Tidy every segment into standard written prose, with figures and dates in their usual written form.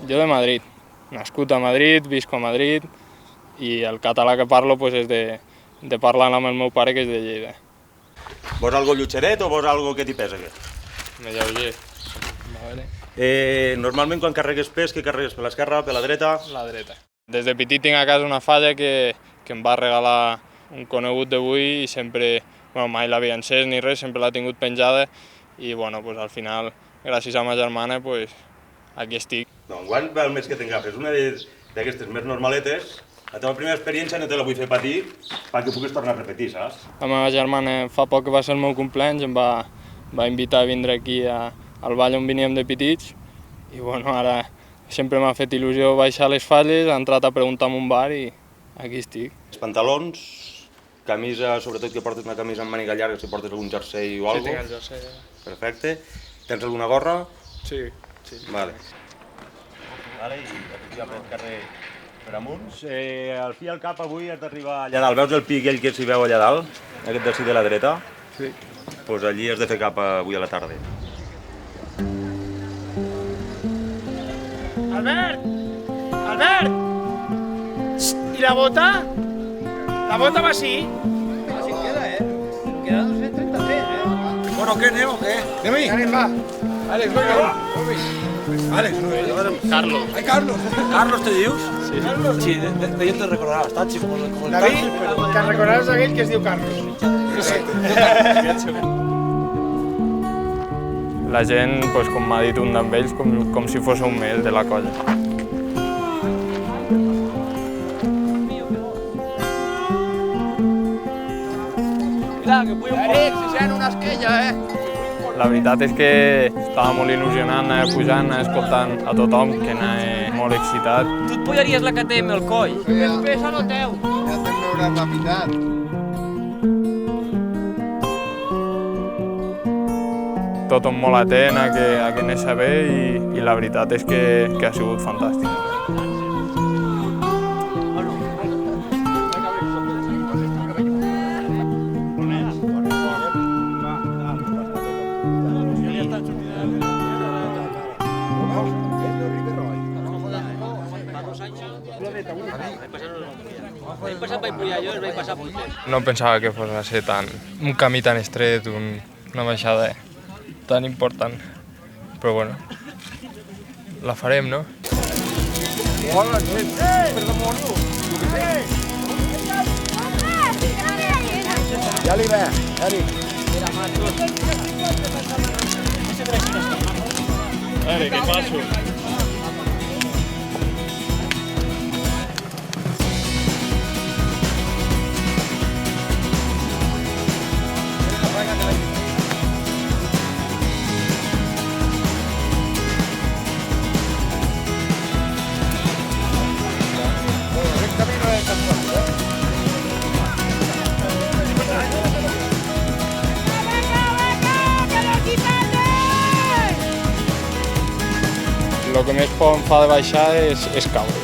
Jo de Madrid, nascut a Madrid, visco a Madrid i el català que parlo pues, és de parlar amb el meu pare, que és de Lleida. Vols algo lluixeret o vols algo que t'hi pesa? Me lleuger. Normalment quan carregues pes, què carregues? Per l'esquerra, per la dreta? La dreta. Des de petit tinc a casa una falla que em va regalar un conegut d'avui i sempre, mai l'havia encès ni res, sempre l'ha tingut penjada i pues, al final, gràcies a ma germana, pues, aquí estic. Enguany val més que t'engafes una d'aquestes més normaletes. La teva primera experiència no te la vull fer patir perquè puguis tornar a repetir, saps? La meva germana fa poc que va ser el meu cumpleaños, em va invitar a vindre aquí al ball on veníem de petits i ara sempre m'ha fet il·lusió baixar les falles, ha entrat a preguntar en un bar i aquí estic. Els pantalons, camisa, sobretot que portes una camisa amb màniga llarga, si portes algun jersei o alguna cosa. Sí, tinc el jersei. Perfecte. Tens alguna gorra? Sí. Vale. Vale, i aquí pel carrer per amunt. Al fi i al cap avui has d'arribar allà dalt. Veus el pi aquell que s'hi veu allà dalt? Aquest d'ací de la dreta? Sí. Doncs allí has de fer cap avui a la tarda. Albert! Albert! I la bota? La bota va així? Així queda, Queda 233, Bueno, què anem o què? Anem-hi. Anem, va. Àlex, vinga, va. Àlex, no, Carlos. Ai, Carlos. Carlos, te dius? Sí. Sí, de ell te recordarà bastant, sí, com el David, que recordaràs aquell que es diu Carlos. La gent, com m'ha dit un d'ells, com si fos un mel de la colla. Mira, que puja un poc. Àlex, si sent una esquella, La veritat és que estava molt il·lusionant anar pujant, anar escoltant a tothom, que anava molt excitat. Tu et pujaries la KTM al coll? Pesa lo teu. Ja te'n veuràs la veritat. Tothom molt atent a que anés a bé i la veritat és que ha sigut fantàstic. L'any passat vaig pujar jo i vaig passar punter. No pensava que fos a ser un camí tan estret, una baixada tan important. Però la farem, no? Ja li ve, Eric. Eric, què passo? El que més por em fa de baixar és caure.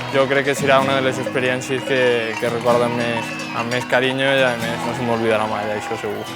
Jo crec que serà una de les experiències que recordo amb més carinyo i a més no se m'oblidarà mai, això segur.